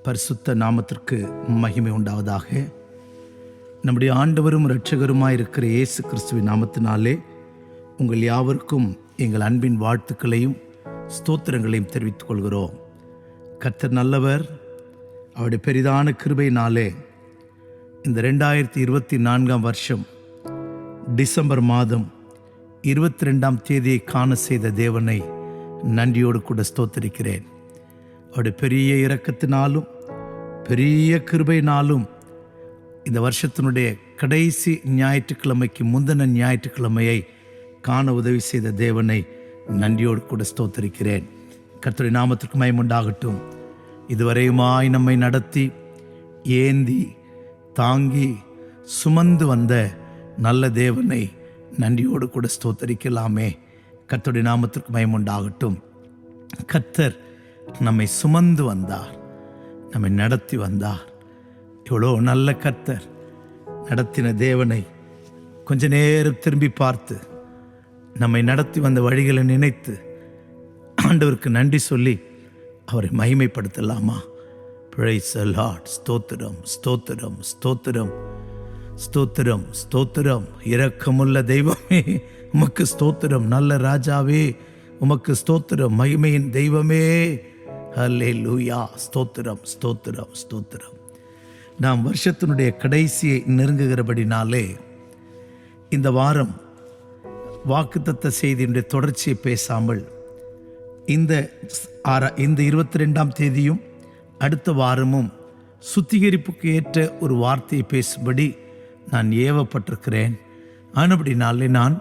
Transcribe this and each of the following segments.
பரிசுத்த நாமத்திற்கு மகிமை உண்டாவதாக. நம்முடைய ஆண்டவரும் இரட்சகருமாயிருக்கிற இயேசு கிறிஸ்துவின் நாமத்தினாலே உங்கள் யாவருக்கும் எங்கள் அன்பின் வாழ்த்துக்களையும் ஸ்தோத்திரங்களையும் தெரிவித்துக் கொள்கிறோம். கர்த்தர் நல்லவர். அவருடைய பெரிதான கிருபையினாலே இந்த 2024 வருஷம் டிசம்பர் மாதம் 22 தேதியை காண செய்த தேவனை நன்றியோடு கூட ஸ்தோத்திரிக்கிறேன். அவருடைய பெரிய இரக்கத்தினாலும் பெரிய கிருபையினாலும் இந்த வருஷத்தினுடைய கடைசி ஞாயிற்றுக்கிழமைக்கு முந்தின ஞாயிற்றுக்கிழமையை காண உதவி செய்த தேவனை நன்றியோடு கூட ஸ்தோத்திரிக்கிறேன். கர்த்தருடைய நாமத்திற்கு மகிமை உண்டாகட்டும். இதுவரையுமாய் நம்மை நடத்தி ஏந்தி தாங்கி சுமந்து வந்த நல்ல தேவனை நன்றியோடு கூட ஸ்தோத்திரிக்கலாமே. கர்த்தருடைய நாமத்திற்கு மகிமை உண்டாகட்டும். கர்த்தர் நம்மை சுமந்து வந்தார், நம்மை நடத்தி வந்தார். எவ்வளோ நல்ல கர்த்தர். நடத்தின தேவனை கொஞ்ச நேரம் திரும்பி பார்த்து நம்மை நடத்தி வந்த வழிகளை நினைத்து ஆண்டவருக்கு நன்றி சொல்லி அவரை மகிமைப்படுத்தலாமா? Praise the Lord. ஸ்தோத்திரம் ஸ்தோத்திரம் ஸ்தோத்திரம் ஸ்தோத்திரம் ஸ்தோத்திரம். இரக்கமுள்ள தெய்வமே உமக்கு ஸ்தோத்திரம். நல்ல ராஜாவே உமக்கு ஸ்தோத்திரம். மகிமையின் தெய்வமே ஹல்லேலூயா. ஸ்தோத்திரம் ஸ்தோத்திரம் ஸ்தோத்திரம். நாம் வருஷத்தினுடைய கடைசியை நெருங்குகிறபடினாலே இந்த வாரம் வாக்குத்தத்த செய்தியினுடைய தொடர்ச்சியை பேசாமல் இந்த 22 தேதியும் அடுத்த வாரமும் சுத்திகரிப்புக்கு ஏற்ற ஒரு வார்த்தையை பேசும்படி நான் ஏவப்பட்டிருக்கிறேன். ஆனபடினாலே நான்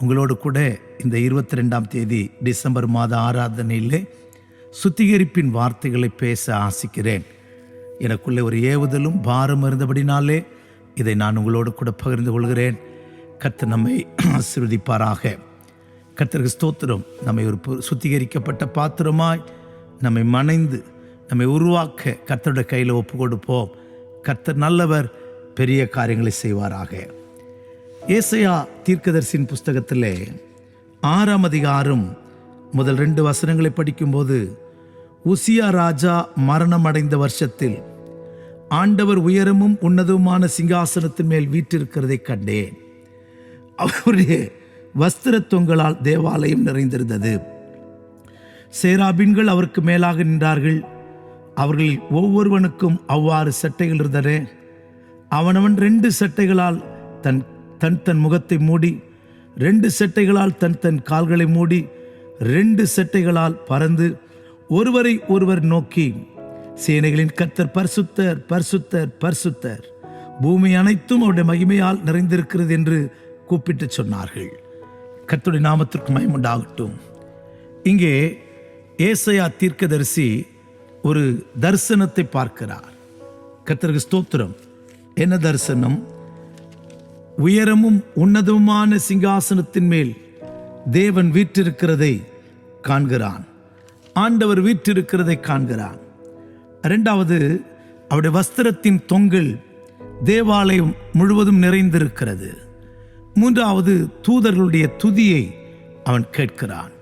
உங்களோடு கூட இந்த 22 தேதி டிசம்பர் மாத ஆராதனையிலே சுத்திகரிப்பின் வார்த்தைகளை பேச ஆசிக்கிறேன். எனக்குள்ளே ஒரு ஏவுதலும் பாரம் இருந்தபடினாலே இதை நான் உங்களோடு கூட பகிர்ந்து கொள்கிறேன். கர்த்தர் நம்மை ஆசீர்வதிப்பாராக. கர்த்தருக்கு ஸ்தோத்திரம். நம்மை ஒரு சுத்திகரிக்கப்பட்ட பாத்திரமாய் நம்மை மனைந்து நம்மை உருவாக்க கர்த்தருடைய கையில் ஒப்பு கொடுப்போம். கர்த்தர் நல்லவர், பெரிய காரியங்களை செய்வாராக. ஏசாயா தீர்க்கதரிசியின் புஸ்தகத்திலே 6 அதிகாரம் முதல் 2 வசனங்களை படிக்கும்போது, உசியா ராஜா மரணம் அடைந்த வருஷத்தில் ஆண்டவர் உயரமும் உன்னதமான சிங்காசனத்தின் மேல் வீற்றிருக்கிறதை கண்டேன். அவருடைய வஸ்திர தொங்கலால் தேவாலயம் நிறைந்திருந்தது. சேராபீன்கள் அவருக்கு மேலாக நின்றார்கள். அவர்களில் ஒவ்வொருவனுக்கும் அவ்வாறு சட்டைகள் இருந்தன. அவனவன் 2 சட்டைகளால் தன் முகத்தை மூடி, 2 சட்டைகளால் தன் கால்களை மூடி, 2 சட்டைகளால் பறந்து ஒருவரை ஒருவர் நோக்கி, சேனைகளின் கர்த்தர் பரிசுத்தர் பரிசுத்தர் பரிசுத்தர், பூமி அனைத்தும் அவருடைய மகிமையால் நிறைந்திருக்கிறது என்று கூப்பிட்டு சொன்னார்கள். கர்த்தருடைய நாமத்திற்கு மகிமை உண்டாகட்டும். இங்கே ஏசாயா தீர்க்கதரிசி ஒரு தரிசனத்தை பார்க்கிறார். கர்த்தருக்கு ஸ்தோத்திரம். என்ன தரிசனம்? உயரமும் உன்னதமான சிங்காசனத்தின் மேல் தேவன் வீற்றிருக்கிறதை காண்கிறான். ஆண்டவர் வீற்றிருக்கிறதை காண்கிறான். 2வது, அவருடைய வஸ்திரத்தின் தொங்கல் தேவாலயம் முழுவதும் நிறைந்திருக்கிறது. 3வது, தூதர்களுடைய துதியை அவன் கேட்கிறான்.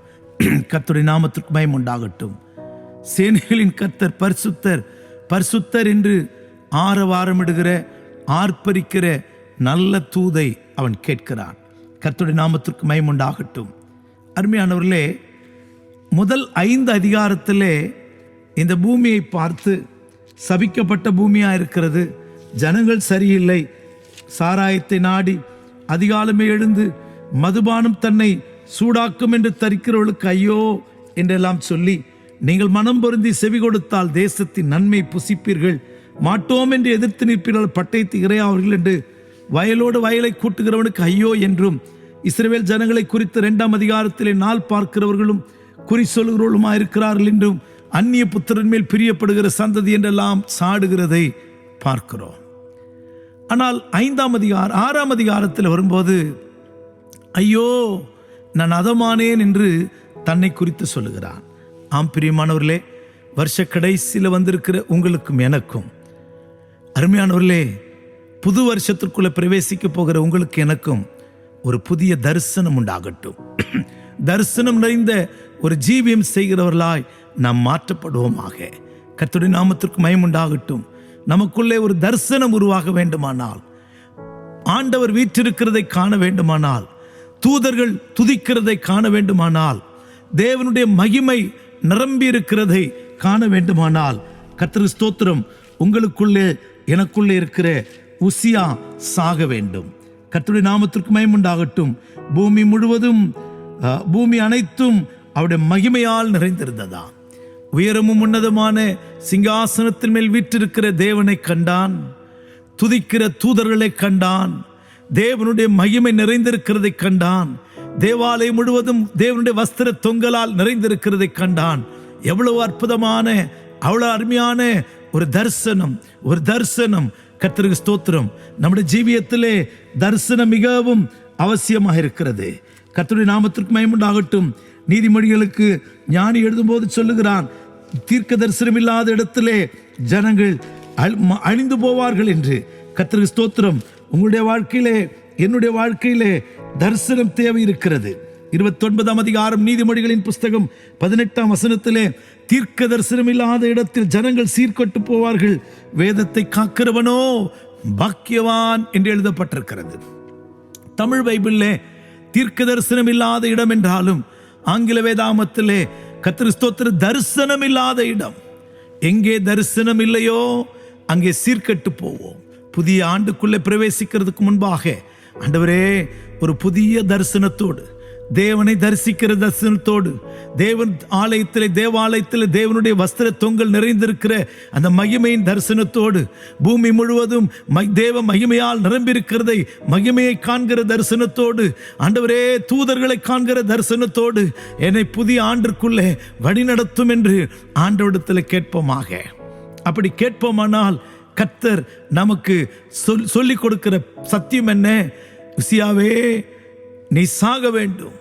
கர்த்தருடைய நாமத்திற்கு மகிமை உண்டாகட்டும். சேனைகளின் கர்த்தர் பரிசுத்தர் பரிசுத்தர் என்று ஆரவாரமிடுகிற ஆர்ப்பரிக்கிற நல்ல தூதை அவன் கேட்கிறான். கர்த்தருடைய நாமத்திற்கு மகிமை உண்டாகட்டும். அருமையானவர்களே, முதல் 5 அதிகாரத்திலே இந்த பூமியை பார்த்து சபிக்கப்பட்ட பூமியாக இருக்கிறது, ஜனங்கள் சரியில்லை, சாராயத்தை நாடி அதிகாலமே எழுந்து மதுபானம் தன்னை சூடாக்கும் என்று தரிக்கிறவர்களுக்கு ஐயோ என்றெல்லாம் சொல்லி, நீங்கள் மனம் பொருந்தி செவி கொடுத்தால் தேசத்தின் நன்மை புசிப்பீர்கள், மாட்டோம் என்று எதிர்த்து நிற்பீர்கள், பட்டயத்து இரையாவர்கள் என்று வயலோடு வயலை கூட்டுகிறவனுக்கு ஐயோ என்றும், இஸ்ரவேல் ஜனங்களை குறித்து 2 அதிகாரத்திலே நாள் பார்க்கிறவர்களும் குறி சொல்கிறவர்களுமாய் இருக்கிறார்கள் என்றும், அந்நிய புத்திரன் மேல் பிரியப்படுகிற சந்ததி என்றெல்லாம் சாடுகிறதை பார்க்கிறோம். ஆனால் 6 அதிகாரத்தில் வரும்போது, ஐயோ நான் அதமானேன் என்று தன்னை குறித்து சொல்லுகிறான். ஆம் பிரியமானவர்களே, வருஷ கடைசியில் வந்திருக்கிற உங்களுக்கும் எனக்கும், அருமையானவர்களே, புது வருஷத்திற்குள்ள பிரவேசிக்க போகிற உங்களுக்கு எனக்கும் ஒரு புதிய தரிசனம் உண்டாகட்டும். தரிசனம் நிறைந்த ஒரு ஜீவியம் செய்கிறவர்களாய் நாம் மாற்றப்படுவோமாக. கர்த்தருடைய நாமத்திற்கு மகிமை உண்டாகட்டும். நமக்குள்ளே ஒரு தரிசனம் உருவாக வேண்டுமானால், ஆண்டவர் வீற்றிருக்கிறதை காண வேண்டுமானால், தூதர்கள் துதிக்கிறதை காண வேண்டுமானால், தேவனுடைய மகிமை நிரம்பி இருக்கிறதை காண வேண்டுமானால், கர்த்தருக்கு ஸ்தோத்திரம், உங்களுக்குள்ளே எனக்குள்ளே இருக்கிற உசியா சாக வேண்டும். கர்த்தருடைய நாமத்திற்கு மகிமை உண்டாகட்டும். பூமி முழுவதும், பூமி அனைத்தும் அவருடைய மகிமையால் நிறைந்திருந்ததா. உயரமும் உன்னதமான சிங்காசனத்தின் மேல் வீற்றிருக்கிற தேவனை கண்டான். துதிக்கிற தூதர்களை கண்டான். தேவனுடைய மகிமை நிறைந்திருக்கிறதை கண்டான். தேவாலயம் முழுவதும் தேவனுடைய வஸ்திர தொங்கலால் நிறைந்திருக்கிறதை கண்டான். எவ்வளவு அற்புதமான, அவ்வளவு அருமையான ஒரு தரிசனம், ஒரு தரிசனம். கர்த்தருக்கு ஸ்தோத்திரம். நம்முடைய ஜீவியத்திலே தரிசனம் மிகவும் அவசியமாக இருக்கிறது. கர்த்தருடைய நாமத்திற்கு மகிமை உண்டாகட்டும். நீதிமொழிகளுக்கு ஞானி எழுதும்போது சொல்லுகிறான், தீர்க்க தரிசனம் இல்லாத இடத்திலே ஜனங்கள் அழிந்து போவார்கள் என்று. கர்த்தருக்கு ஸ்தோத்திரம். உங்களுடைய வாழ்க்கையிலே, என்னுடைய வாழ்க்கையிலே தரிசனம் தேவை இருக்கிறது. 29ஆம் அதிகாரம் நீதிமொழிகளின் புஸ்தகம் 18ஆம் வசனத்திலே, தீர்க்க தரிசனம் இல்லாத இடத்தில் ஜனங்கள் சீர்கொட்டு போவார்கள், வேதத்தை காக்கிறவனோ பாக்கியவான் என்று எழுதப்பட்டிருக்கிறது. தமிழ் பைபிளிலே தீர்க்க தரிசனம் இல்லாத இடம் என்றாலும், ஆங்கில வேதாமத்திலே கர்த்தருக்கு ஸ்தோத்திரம், தரிசனம் இல்லாத இடம். எங்கே தரிசனம் இல்லையோ அங்கே சீர்கெட்டு போவோம். புதிய ஆண்டுக்குள்ளே பிரவேசிக்கிறதுக்கு முன்பாக, ஆண்டவரே, ஒரு புதிய தரிசனத்தோடு, தேவனை தரிசிக்கிற தரிசனத்தோடு, தேவன் ஆலயத்திலே, தேவாலயத்தில் தேவனுடைய வஸ்திர தொங்கல் நிறைந்திருக்கிற அந்த மகிமையின் தரிசனத்தோடு, பூமி முழுவதும் தேவ மகிமையால் நிரம்பியிருக்கிறதை, மகிமையை காண்கிற தரிசனத்தோடு, ஆண்டவரே, தூதர்களை காண்கிற தரிசனத்தோடு என்னை புதிய ஆண்டிற்குள்ளே வழிநடத்தும் என்று ஆண்டவரிடத்தில் கேட்போமாக. அப்படி கேட்போமானால் கர்த்தர் நமக்கு சொல்லிக் கொடுக்கிற சத்தியம் என்ன? உசியாவே, நீ சாக வேண்டும்.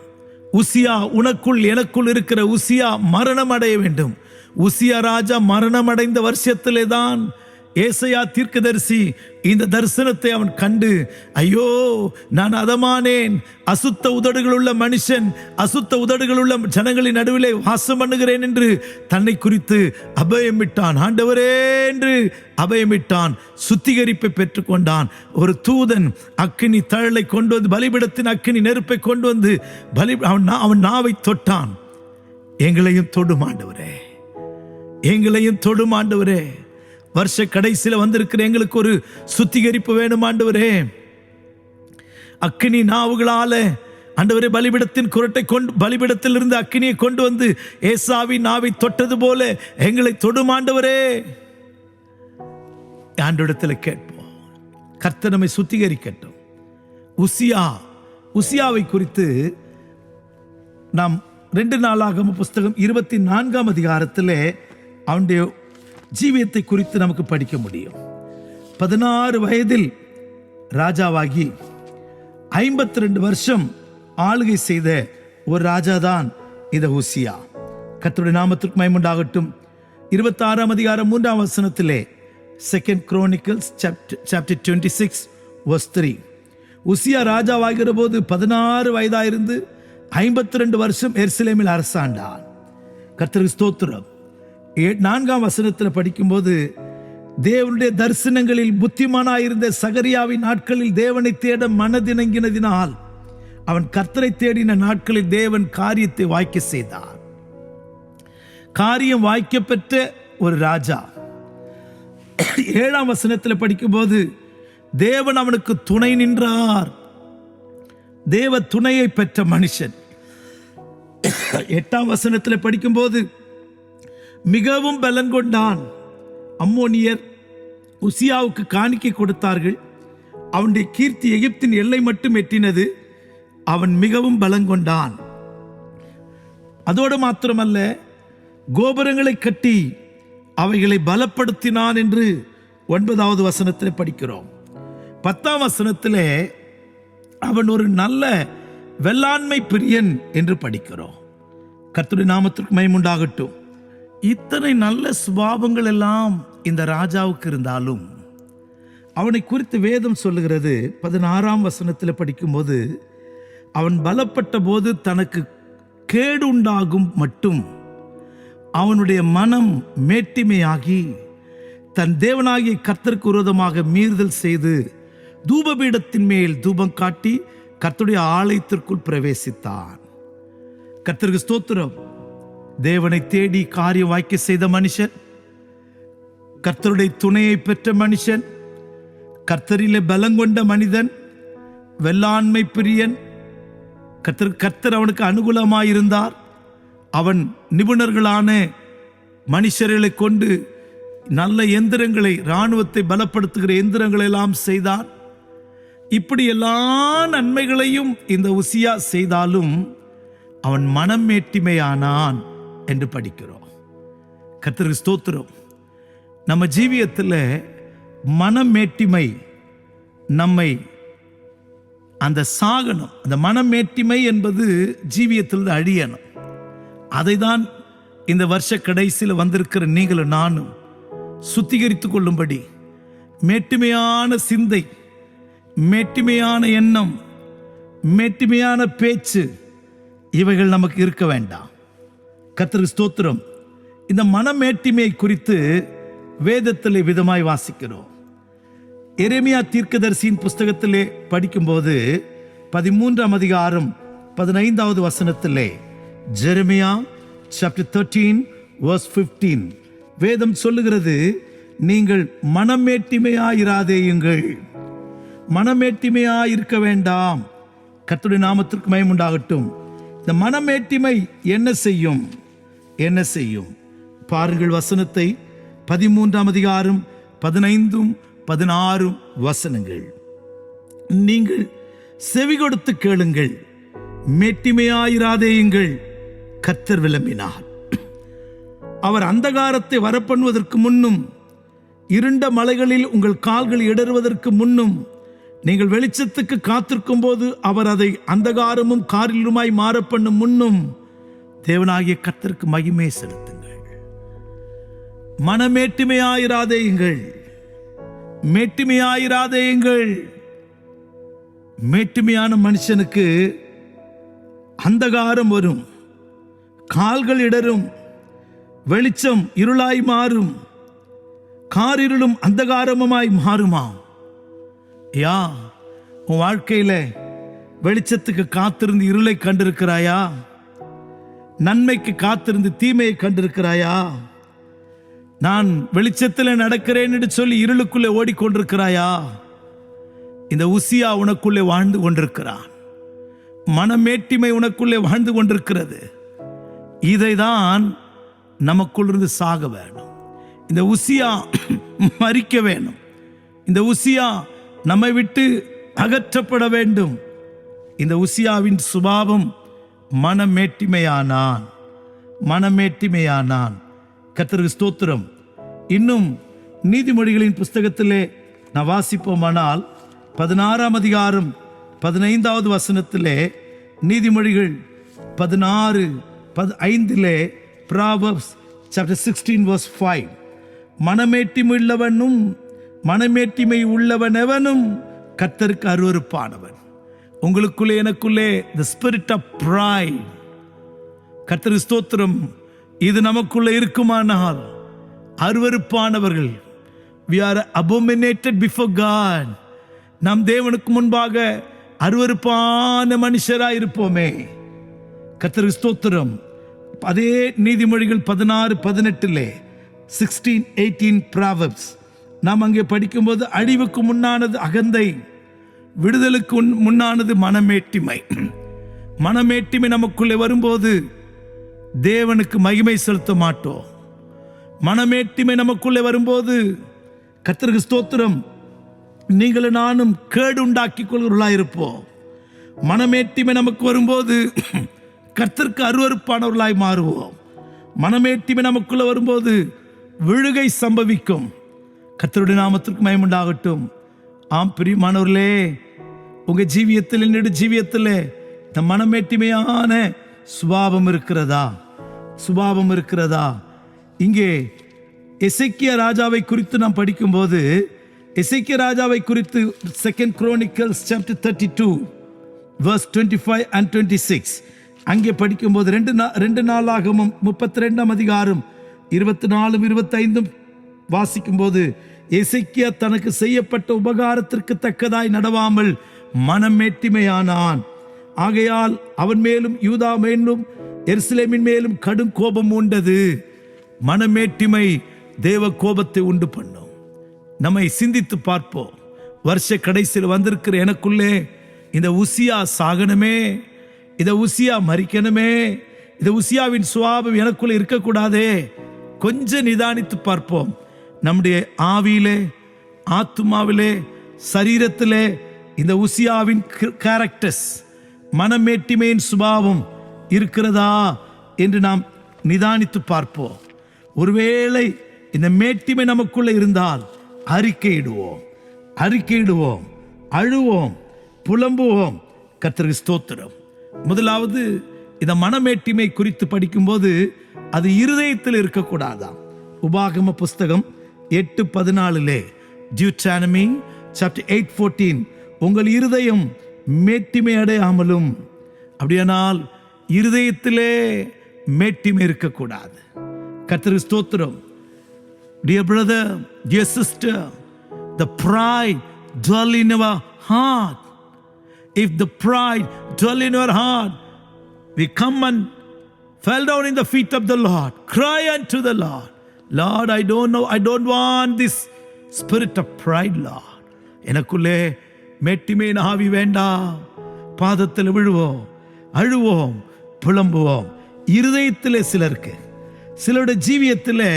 உசியா, உனக்குள் எனக்குள் இருக்கிற உசியா மரணம் அடைய வேண்டும். உசியா ராஜா மரணம் அடைந்த வருஷத்திலே தான் ஏசாயா தீர்க்கதரிசி இந்த தரிசனத்தை அவன் கண்டு, ஐயோ, நான் அதமானேன், அசுத்த உதடுகள் உள்ள மனுஷன், அசுத்த உதடுகள் உள்ள ஜனங்களின் நடுவிலே வாசம் பண்ணுகிறேன் என்று தன்னை குறித்து அபயமிட்டான். ஆண்டவரே என்று அபயமிட்டான். சுத்திகரிப்பை பெற்றுக்கொண்டான். ஒரு தூதன் அக்கினி தழலை கொண்டு வந்து, பலிபீடத்தின் அக்கினி நெருப்பை கொண்டு வந்து அவன் நாவை தொட்டான். எங்களையும் தொடும் ஆண்டவரே, எங்களையும் தொடும் ஆண்டவரே. வருஷ கடைசியில் வந்திருக்கிற எங்களுக்கு ஒரு சுத்திகரிப்பு வேணும் ஆண்டவரே. அக்கினி நாவுகளால ஆண்டவரே பலிபீடத்தின் குரட்டை கொண்டு, பலிபீடத்தில் இருந்து அக்கினியை கொண்டு வந்து ஏசாவின் நாவை தொட்டது போல எங்களை தொடும் ஆண்டவரே. ஆண்டவரிடத்தில் கேட்போம். கர்த்தர் நம்மை சுத்திகரிக்கட்டும். உசியாவை குறித்து நாம் 2 நாளாகம புஸ்தகம் 24ஆம் அதிகாரத்திலே அவனுடைய ஜீவியத்தை குறித்து நமக்கு படிக்க முடியும். 16 வயதில் ராஜாவாகி 52 வருஷம் ஆளுகை செய்த ஒரு ராஜாதான் இந்த உசியா. கர்த்தருடைய நாமத்திற்கு மகிமை உண்டாகட்டும். 26ஆம் அதிகாரம் 3ஆம் வசனத்திலே, 2 Chronicles chapter 26 verse 3, உசியா ராஜாவாகிற போது 16 வயதாயிருந்து 52 வருஷம் எருசலேமில் அரசாண்டான். கர்த்தருக்கு ஸ்தோத்திரம். 4ஆம் வசனத்தில் படிக்கும்போது, தேவனுடைய தரிசனங்களில் புத்திமானாயிருந்த சகரியாவின் நாட்களில் தேவனை தேட மனதிணங்கினதினால் அவன் கர்த்தரை தேடின நாட்களில் தேவன் காரியத்தை வாய்க்க செய்தார். காரியம் வாய்க்க பெற்ற ஒரு ராஜா. 7ஆம் வசனத்தில் படிக்கும்போது, தேவன் அவனுக்கு துணை நின்றார். தேவ துணையை பெற்ற மனுஷன். 8ஆம் வசனத்தில் படிக்கும்போது, மிகவும் பலன் கொண்டான். அம்மோனியர் உசியாவுக்கு காணிக்கை கொடுத்தார்கள். அவனுடைய கீர்த்தி எகிப்தின் எல்லை மட்டும் எட்டினது. அவன் மிகவும் பலன் கொண்டான். அதோடு மாத்திரமல்ல, கோபுரங்களை கட்டி அவைகளை பலப்படுத்தினான் என்று 9வது வசனத்தில் படிக்கிறோம். 10ஆம் வசனத்திலே அவன் ஒரு நல்ல வெள்ளாண்மை பிரியன் என்று படிக்கிறோம். கர்த்தருடைய நாமத்திற்கு மகிமை உண்டாகட்டும். இத்தனை நல்ல சுபாவங்கள் எல்லாம் இந்த ராஜாவுக்கு இருந்தாலும் அவனை குறித்து வேதம் சொல்லுகிறது. 16ஆம் வசனத்தில் படிக்கும்போது, அவன் பலப்பட்ட போது தனக்கு கேடு உண்டாகும் மட்டும் அவனுடைய மனம் மேட்டிமையாகி தன் தேவனாகிய கர்த்தருக்கு விரோதமாக மீறுதல் செய்து தூபபீடத்தின் மேல் தூபம் காட்டி கர்த்தருடைய ஆலயத்திற்குள் பிரவேசித்தான். கர்த்தருக்கு ஸ்தோத்திரம். தேவனை தேடி காரிய வாய்க்க செய்த மனுஷன், கர்த்தருடைய துணையை பெற்ற மனுஷன், கர்த்தரிலே பலங்கொண்ட மனிதன், வெள்ளாண்மை பிரியன், கர்த்தர் அவனுக்கு அனுகூலமாயிருந்தார். அவன் நிபுணர்களான மனுஷர்களை கொண்டு நல்ல எந்திரங்களை, இராணுவத்தை பலப்படுத்துகிற எந்திரங்களை எல்லாம் செய்தான். இப்படி எல்லா நன்மைகளையும் இந்த உசியா செய்தாலும் அவன் மனம் மேட்டிமையானான் என்று படிக்கிறோம். கர்த்தருக்கு ஸ்தோத்திரம். நம்ம ஜீவியத்தில் மனம் மேட்டிமை நம்மை அந்த சாகனம், அந்த மனம் மேட்டிமை என்பது ஜீவியத்தில் அழியணும். அதை தான் இந்த வருஷ கடைசியில் வந்திருக்கிற நீங்களும் நானும் சுத்திகரித்து கொள்ளும்படி மேட்டிமையான சிந்தை, மேட்டிமையான எண்ணம், மேட்டிமையான பேச்சு இவைகள் நமக்கு இருக்க வேண்டாம். கர்த்தருக்கு ஸ்தோத்திரம். இந்த மனமேட்டிமை குறித்து வேதத்திலே விதமாய் வாசிக்கிறோம். எரேமியா தீர்க்கதரிசியின் புஸ்தகத்திலே படிக்கும்போது 13ஆம் அதிகாரம் 15வது வசனத்திலே, ஜெரமியா chapter 13 verse 15, வேதம் சொல்லுகிறது, நீங்கள் மனமேட்டிமையாயிராதேயுங்கள், மனமேட்டிமையாயிருக்க வேண்டாம். கர்த்தருடைய நாமத்திற்கு மகிமை உண்டாகட்டும். இந்த மனமேட்டிமை என்ன செய்யும்? என்ன செய்யும்? பாருங்கள் வசனத்தை. 13ஆம் அதிகாரம் 15 16 வசனங்கள். நீங்கள் செவி கொடுத்து கேளுங்கள், மேட்டிமையாயிராதேயுங்கள். கர்த்தர் விளம்பினார். அவர் அந்தகாரத்தை வரப்பண்ணுவதற்கு முன்னும், இருண்ட மலைகளில் உங்கள் கால்கள் இடறுவதற்கு முன்னும், நீங்கள் வெளிச்சத்துக்கு காத்திருக்கும் போது அவர் அதை அந்தகாரமும் காரிலுமாய் மாறப்பண்ணும் முன்னும் தேவனாகிய கர்த்தருக்கு மகிமை செலுத்துங்கள். மனமேட்டிமையாயிராதேயுங்கள், மேட்டிமையாயிராதேயுங்கள். மேட்டிமையான மனுஷனுக்கு அந்தகாரம் வரும், கால்கள் இடரும், வெளிச்சம் இருளாய் மாறும், காரிருளும் அந்தகாரமுமாய் மாறுமா? யா, உன் வாழ்க்கையில வெளிச்சத்துக்கு காத்திருந்து இருளை கண்டிருக்கிறாயா? நன்மைக்கு காத்திருந்து தீமையை கண்டிருக்கிறாயா? நான் வெளிச்சத்தில் நடக்கிறேன் என்று சொல்லி இருளுக்குள்ளே ஓடிக்கொண்டிருக்கிறாயா? இந்த உசியா உனக்குள்ளே வாழ்ந்து கொண்டிருக்கிறான். மனமேட்டிமை உனக்குள்ளே வாழ்ந்து கொண்டிருக்கிறது. இதைதான் நமக்குள்ளிருந்து சாக வேணும். இந்த உசியா மரிக்க வேணும். இந்த உசியா நம்மை விட்டு அகற்றப்பட வேண்டும். இந்த உசியாவின் சுபாவம் மனமேட்டிமையானான், மனமேட்டிமையானான். கர்த்தருக்கு ஸ்தோத்திரம். இன்னும் நீதிமொழிகளின் புஸ்தகத்திலே நான் வாசிப்போமானால் 16ஆம் அதிகாரம் 15வது வசனத்திலே, நீதிமொழிகள் 16:5, Proverbs chapter 16 verse 5, மனமேட்டிமை உள்ளவனும் மனமேட்டிமை உள்ளவன் எவனும் கர்த்தருக்கு அருவருப்பானவன். உங்களுக்குள்ளே எனக்குள்ளே the spirit of pride, கர்த்தருக்கு ஸ்தோத்திரம், இது நமக்குள்ளே இருக்குமானால் அருவருப்பானவர்கள், we are abominated before God, நாம் தேவனுக்கு முன்பாக அருவருப்பான மனுஷராய் இருப்போமே. கர்த்தருக்கு ஸ்தோத்திரம். அதே நீதிமொழிகள் 16:18 16-18 Proverbs நாம் அங்கே படிக்கும்போது, அழிவுக்கு முன்னானது அகந்தை, விடுதலுக்கு முன்னானது மனமேட்டிமை. மனமேட்டிமை நமக்குள்ளே வரும்போது தேவனுக்கு மகிமை செலுத்த மாட்டோம். மனமேட்டிமை நமக்குள்ளே வரும்போது கர்த்தருக்கு ஸ்தோத்திரம், நீங்களும் நானும் கேடு உண்டாக்கி கொள்கிறவர்களாக இருப்போம். மனமேட்டிமை நமக்கு வரும்போது கர்த்தருக்கு அருவருப்பானவர்களாய் மாறுவோம். மனமேட்டிமை நமக்குள்ள வரும்போது விழுகை சம்பவிக்கும். கர்த்தருடைய நாமத்திற்கு மகிமை உண்டாகட்டும். ஆம் பிரியமானவர்களே, உங்க ஜீவியத்தில், என்னுடைய ஜீவியத்தில் இந்த மனமேட்டிமையான சுபாவம் இருக்கிறதா? சுபாவம் இருக்கிறதா? இங்கே எசேக்கியா ராஜாவை குறித்து நாம் படிக்கும்போது, எசேக்கியா ராஜாவை குறித்து 2 Chronicles chapter 32 verse 25 and 26, அங்கே படிக்கும்போது 2 நாளாகமம் 32 அதிகாரம் 24 25 வாசிக்கும்போது, எசேக்கியா தனக்கு செய்யப்பட்ட உபகாரத்திற்கு தக்கதாய் நடவாமல் மனம் மேட்டிமையானான். ஆகையால் அவன் மேலும் யூதா மேலும் எருசலேமின் மேலும் கடும் கோபம் உண்டது. மனமேட்டிமை தேவ கோபத்தை உண்டு பண்ணும். நம்மை சிந்தித்து பார்ப்போம். வருஷ கடைசியில் வந்திருக்கிற எனக்குள்ளே இந்த உசியா சாகனமே, இந்த உசியா மரிக்கணுமே, இந்த உசியாவின் சுவாபம் எனக்குள்ளே இருக்கக்கூடாதே. கொஞ்சம் நிதானித்து பார்ப்போம். நம்முடைய ஆவியிலே, ஆத்துமாவிலே, சரீரத்திலே இந்த உசியாவின் கேரக்டர்ஸ், மனமேட்டிமையின் சுபாவம் இருக்கிறதா என்று நாம் நிதானித்து பார்ப்போம். ஒருவேளை இந்த மேட்டிமை நமக்குள்ள இருந்தால் அறிக்கையிடுவோம், அழுவோம், புலம்புவோம். கர்த்தருக்கு ஸ்தோத்திரம். முதலாவது, இந்த மனமேட்டிமை குறித்து படிக்கும்போது அது இருதயத்தில் இருக்கக்கூடாதாம். உபாகம புஸ்தகம் 8:14 Deuteronomy chapter 8:14, உங்கள் இருதயம் மேட்டிமை அடையாமலும். அப்படியானால் இருதயத்திலே மேட்டிமை இருக்கக்கூடாது. கர்த்தருக்கு ஸ்தோத்திரம். Dear brother, dear sister, the pride dwell in our heart. If the pride dwell in our heart, we come and fell down in the feet of the Lord, cry unto the Lord, Lord, I don't want this spirit of pride, Lord. எனக்குள்ளே மேட்டிமையின் ஆவி வேண்டாம். பாதத்தில் விழுவோம், அழுவோம், புலம்புவோம். இருதயத்திலே சிலருடைய ஜீவியத்தில்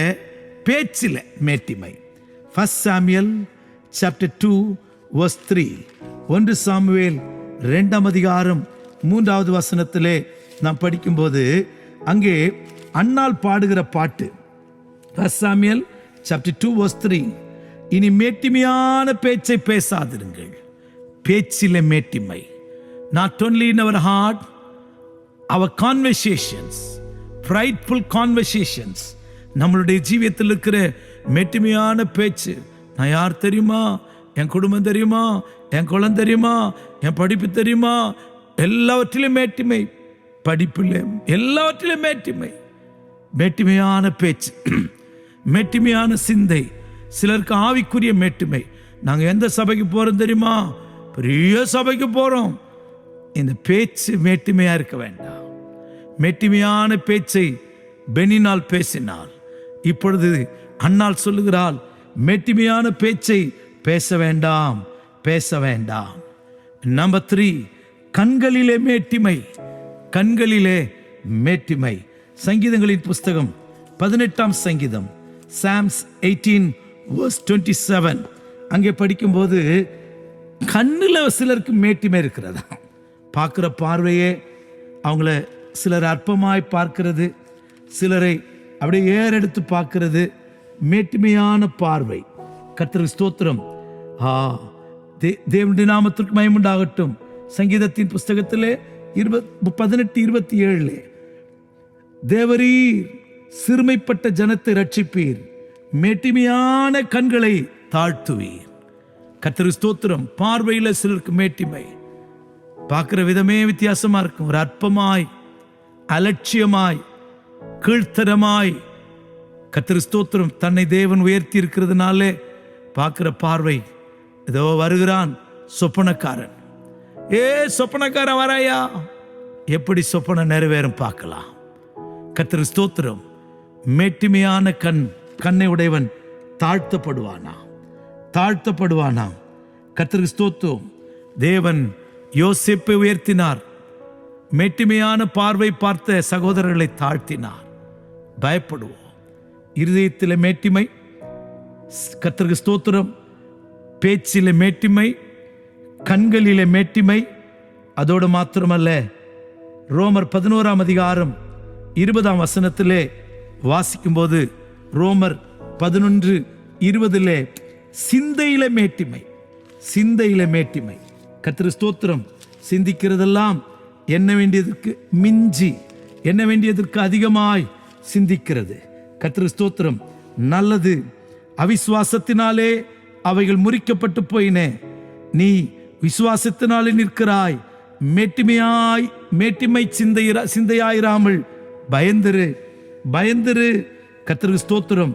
பேச்சில் மேட்டிமை. 1 Samuel chapter 2 verse 3, 1 Samuel 2 அதிகாரம் 3வது வசனத்திலே நாம் படிக்கும்போது அங்கே அன்னாள் பாடுகிற பாட்டு. 1 Samuel chapter 2 verse 3, இனி மேட்டிமையான பேச்சை பேசாதிருங்கள். பேச்சிலே மேட்டிமை. Not only in our heart, our conversations, prideful conversations, நம்மளுடைய ஜீவியத்தில் இருக்கிற மேட்டிமையான பேச்சு. நான் யார் தெரியுமா, என் குடும்பம் தெரியுமா, என் குலம் தெரியுமா, என் படிப்பு தெரியுமா, எல்லாவற்றிலும் மேட்டிமை. படிப்பில் எல்லாவற்றிலும் மேட்டிமையான பேச்சு, மேட்டிமையான சிந்தை. சிலருக்கு ஆவிக்குரிய மேட்டிமை. நாங்கள் எந்த சபைக்கு போகிறோம் தெரியுமா, பெரிய சபைக்கு போகிறோம். இந்த பேச்சு மேட்டிமையாக இருக்க வேண்டாம். மேட்டிமையான பேச்சை பெனினால் பேசினாள். இப்பொழுது அன்னாள் சொல்லுகிறாள், மேட்டிமையான பேச்சை பேச வேண்டாம். நம்பர் 3, கண்களிலே மேட்டிமை. சங்கீதங்களின் புஸ்தகம் 18ஆம் சங்கீதம், Psalms 18 verse 27, அங்கே படிக்கும்போது கண்ணில் சிலருக்கு மேட்டிமை இருக்கிறதா. பார்க்குற பார்வையே அவங்கள சிலர் அற்பமாய் பார்க்கிறது, சிலரை அப்படியே ஏறெடுத்து பார்க்கிறது. மேட்டிமையான பார்வை. கர்த்தருக்கு ஸ்தோத்திரம். தேவனுடைய நாமத்திற்கு மகிமையுண்டாகட்டும். சங்கீதத்தின் புஸ்தகத்திலே 18:27, தேவரீர் சிறுமைப்பட்ட ஜனத்தை ரட்சிப்பீர், மேட்டிமையான கண்களை தாழ்த்துவீர். கர்த்தருக்கு ஸ்தோத்திரம். பார்வையில் சிலருக்கு மேட்டிமை. பார்க்கிற விதமே வித்தியாசமா இருக்கும். ஒரு அற்பமாய், அலட்சியமாய், கீழ்த்தரமாய். கர்த்தருக்கு ஸ்தோத்திரம். தன்னை தேவன் உயர்த்தி இருக்கிறதுனாலே பார்க்கிற பார்வை, ஏதோ வருகிறான் சொப்பனக்காரன், சொப்பனக்காரன் வராயா, எப்படி சொப்பனை நிறைவேறும் பார்க்கலாம். கர்த்தருக்கு ஸ்தோத்திரம். மேட்டிமையான கண்ணை உடையவன் தாழ்த்தப்படுவானா. கர்த்தருக்கு ஸ்தோத்திரம். தேவன் யோசேப்பை உயர்த்தினார். மேட்டிமையான பார்வை பார்த்த சகோதரர்களை தாழ்த்தினார். பயப்படுவோம். இருதயத்தில் மேட்டிமை. கர்த்தருக்கு ஸ்தோத்திரம். பேச்சிலே மேட்டிமை, கண்களிலே மேட்டிமை. அதோடு மாத்திரமல்ல, ரோமர் 11ஆம் அதிகாரம் 20ஆம் வசனத்திலே வாசிக்கும்போது, ரோமர் 11:20 சிந்தையிலே மேட்டிமை. கர்த்தருக்கு ஸ்தோத்திரம். சிந்திக்கிறதெல்லாம் என்ன வேண்டியதற்கு மிஞ்சி, என்ன வேண்டியதற்கு அதிகமாய் சிந்திக்கிறது. கர்த்தருக்கு ஸ்தோத்திரம். நல்லது. அவிசுவாசத்தினாலே அவைகள் முறிக்கப்பட்டு போயின, நீ விசுவாசத்தினாலே நிற்கிறாய். மேட்டிமை சிந்தையாயிராமல் பயந்திரு. கர்த்தருக்கு ஸ்தோத்திரம்.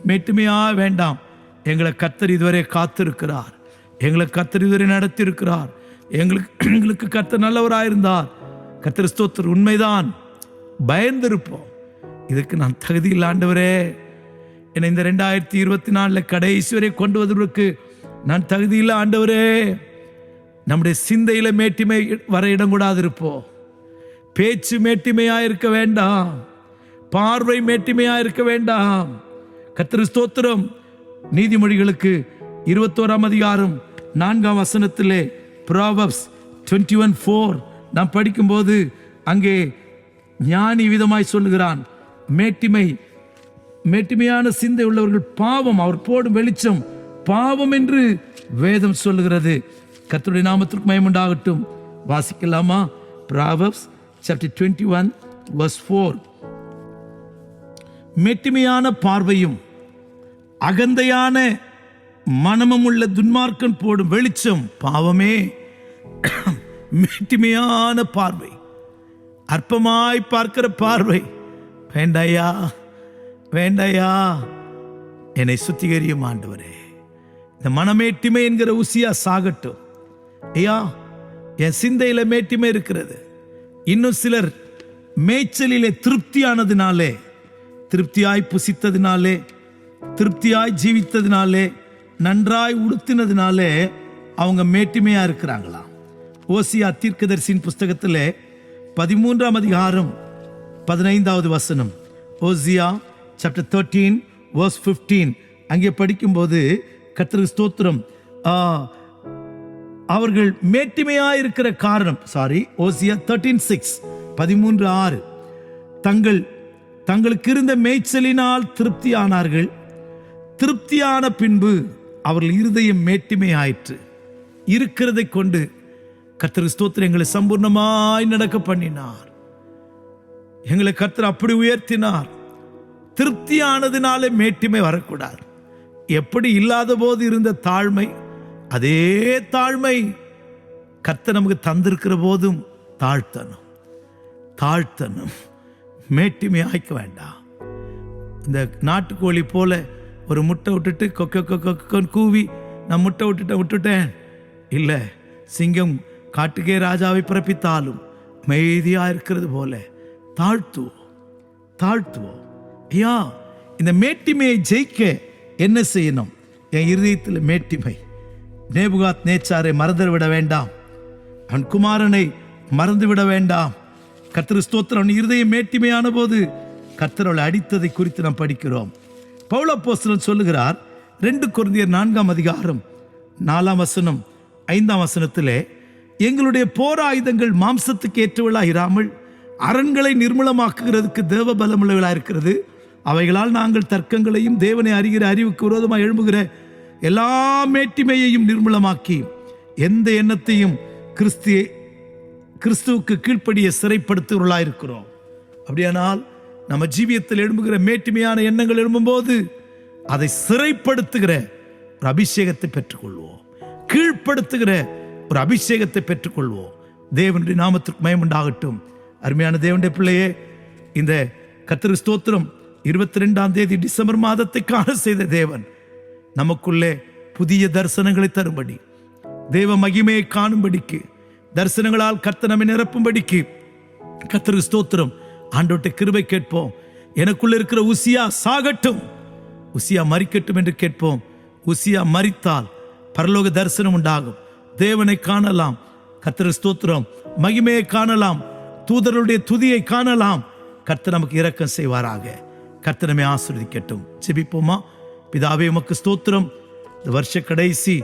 மேட்டிமையா வேண்டாம். எங்களை கர்த்தர் இதுவரை காத்திருக்கிறார். எங்களை கர்த்தர் இதுவரை நடத்தியிருக்கிறார். எங்களுக்கு கர்த்தர் நல்லவராயிருந்தார். கர்த்தர் ஸ்தோத்திரம். உண்மைதான், பயந்திருப்போம். இதுக்கு நான் தகுதி இல்லை ஆண்டவரே, என்னை இந்த 2024 கடைசி வரை கொண்டு வருவதற்கு நான் தகுதி இல்லை ஆண்டவரே. நம்முடைய சிந்தையில மேட்டிமை வர இடம் கூடாது இருப்போம். பேச்சு மேட்டிமையா இருக்க வேண்டாம். பார்வை மேட்டிமையா இருக்க வேண்டாம். கர்த்தர் ஸ்தோத்திரம். நீதிமொழிகளுக்கு 21ஆம் அதிகாரம் 4ஆம் வசனத்திலே Proverbs 21:4 நாம் படிக்கும்போது அங்கே ஞானி விதமாய் சொல்லுகிறான், மேட்டிமையான சிந்தை உள்ளவர்கள் பாவம், அவர் போடும் வெளிச்சம் பாவம் என்று வேதம் சொல்லுகிறது. கர்த்தருடைய நாமத்திற்கு மகிமை உண்டாகட்டும். வாசிக்கலாமா? Proverbs chapter 21 verse 4. மேட்டிமையான பார்வையும் அகந்தையான மனமும் உள்ள துன்மார்க்கன் போடும் வெளிச்சம் பாவமே. மேட்டிமையான பார்வை, அற்பமாய் பார்க்கிற பார்வை வேண்டாயா. என்னை சுத்திகரியும் ஆண்டவரே. இந்த மனமேட்டிமை என்கிற உசியா சாகட்டும் ஐயா. என் சிந்தையில மேட்டிமை இருக்கிறது. இன்னும் சிலர் மேய்ச்சலிலே திருப்தியானதினாலே, திருப்தியாய் புசித்ததினாலே, திருப்தியாய் ஜீவித்ததினாலே, நன்றாய் உடுத்தினதினாலே அவங்க மேட்டிமையா இருக்கிறாங்களா? ஓசியா தீர்க்கதரிசியின் புஸ்தகத்தில் 13ஆம் அதிகாரம் 15வது வசனம். ஓசியா chapter 13 verse 15 அங்கே படிக்கும்போது கர்த்தருக்கு ஸ்தோத்திரம். அவர்கள் மேட்டிமையாயிருக்கிற காரணம், ஓசியா 13:6 13:6 தங்களுக்கு இருந்த மேய்ச்சலினால் திருப்தியானார்கள். திருப்தியான பின்பு அவர்கள் இருதயம் மேட்டிமையாயிற்று. இருக்கிறதை கொண்டு கர்த்தர் ஸ்தோத்திரம் எங்களை சம்பூர்ணமாய் நடக்க பண்ணினார். எங்களை கர்த்தர் அப்படி உயர்த்தினார். திருப்தியானதினாலே மேட்டிமை வரக்கூடாது. எப்படி இல்லாத போது இருந்த தாழ்மை, அதே தாழ்மை கர்த்தர் நமக்கு தந்திருக்கிற போதும் தாழ்த்தணும். மேட்டிமை ஆய்க்க வேண்டாம். இந்த நாட்டுக்கோழி போல ஒரு முட்டை விட்டுட்டு கொக்க கூவி நான் முட்டை விட்டுட்டேன் இல்லை. சிங்கம் காட்டுக்கே ராஜாவை பிறப்பித்தாலும் அமைதியா இருக்கிறது போல தாழ்த்துவோம். ஐயா, இந்த மேட்டிமையை ஜெயிக்க என்ன செய்யணும்? என் இருதயத்தில் மேட்டிமை. நேபுகாத் நேச்சாரை மறந்து விட வேண்டாம். அவன் குமாரனை மறந்து விட வேண்டாம். கர்த்தர் ஸ்தோத்திரம். அவன் இருதயம் மேட்டிமையான போது கர்த்தர் அவளை அடித்ததை குறித்து நாம் படிக்கிறோம். பவுல் அப்போஸ்தலன் சொல்லுகிறார் 2 கொரிந்தியர் 4ஆம் அதிகாரம் 4ஆம் வசனம் 5ஆம் வசனத்திலே, எங்களுடைய போர் ஆயுதங்கள் மாம்சத்துக்கு ஏற்றவர்களாக இராமல் அரண்களை நிர்மூலமாக்குகிறதுக்கு தேவ பலமுள்ளவர்களாக இருக்கிறது. அவைகளால் நாங்கள் தர்க்கங்களையும் தேவனை அறிகிற அறிவுக்கு விரோதமாக எழும்புகிற எல்லா மேட்டிமையையும் நிர்மூலமாக்கி எந்த எண்ணத்தையும் கிறிஸ்துவுக்கு கீழ்ப்படிய சிறைப்படுத்துகிறவர்களாக இருக்கிறோம். அப்படியானால் நம்ம ஜீவியத்தில் எழும்புகிற மேட்டிமையான எண்ணங்கள் எழும்பும்போது அதை சிறைப்படுத்துகிற ஒரு அபிஷேகத்தை பெற்றுக்கொள்வோம். கீழ்ப்படுத்துகிற ஒரு அபிஷேகத்தை பெற்றுக்கொள்வோம். தேவனுடைய நாமத்திற்கு மகிமை உண்டாகட்டும். அருமையான தேவனுடைய பிள்ளையே, இந்த கர்த்தருக்கு ஸ்தோத்திரம். 22ஆம் தேதி டிசம்பர் மாதத்தை காண செய்த தேவன் நமக்குள்ளே புதிய தரிசனங்களை தரும்படி, தேவ மகிமையை காணும்படிக்கு, தரிசனங்களால் கர்த்தர் நம்மை நிரப்பும்படிக்கு கர்த்தருக்கு ஸ்தோத்திரம். ஆண்டவருடைய கிருபை கேட்போம். எனக்குள்ள இருக்கிற உசியா சாகட்டும், உசியா மரிக்கட்டும் என்று கேட்போம். உசியா மரித்தால் பரலோக தரிசனம் உண்டாகும். தேவனை காணலாம். கர்த்தருக்கு ஸ்தோத்திரம். மகிமையை காணலாம். தூதருடைய துதியை காணலாம். கர்த்தர் நமக்கு இரக்கம் செய்வாராக. கர்த்தர் நம்மை ஆசீர்வதிக்கட்டும். ஜெபிப்போமா? பிதாவே, உமக்கு ஸ்தோத்திரம். இந்த வருஷ கடைசி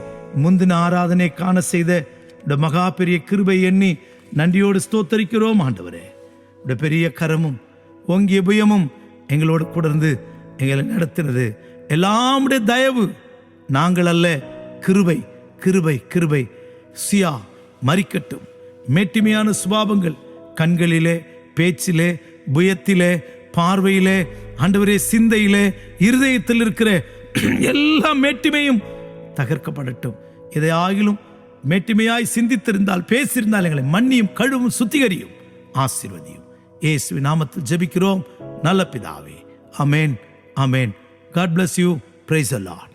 முந்தின ஆராதனை காண செய்த இந்த மகா பெரிய கிருபை எண்ணி நன்றியோடு ஸ்தோத்தரிக்கிறோம். ஆண்டவரே, இந்த பெரிய கரமும் ஓங்கிய புயமும் எங்களோடு கூட இருந்து எங்களை நடத்தினது எல்லாம் தயவு. நாங்கள் அல்ல, கிருபை கிருபை கிருபை. சியா மரிக்கட்டும். மேட்டிமையான சுபாவங்கள் கண்களிலே, பேச்சிலே, புயத்திலே, பார்வையிலே, ஆண்டவரே சிந்தையிலே, இருதயத்தில் இருக்கிற எல்லா மேட்டிமையும் தகர்க்கப்படட்டும். இதை ஆகிலும் மேட்டிமையாய் சிந்தித்திருந்தால், பேசியிருந்தால் எங்களை மன்னியும், கழுவும், சுத்திகரியும், ஆசீர்வதியும். இயேசுவின் நாமத்தில் ஜெபிக்கிறோம் நல்ல பிதாவே. ஆமென், ஆமென். God bless you. Praise the Lord.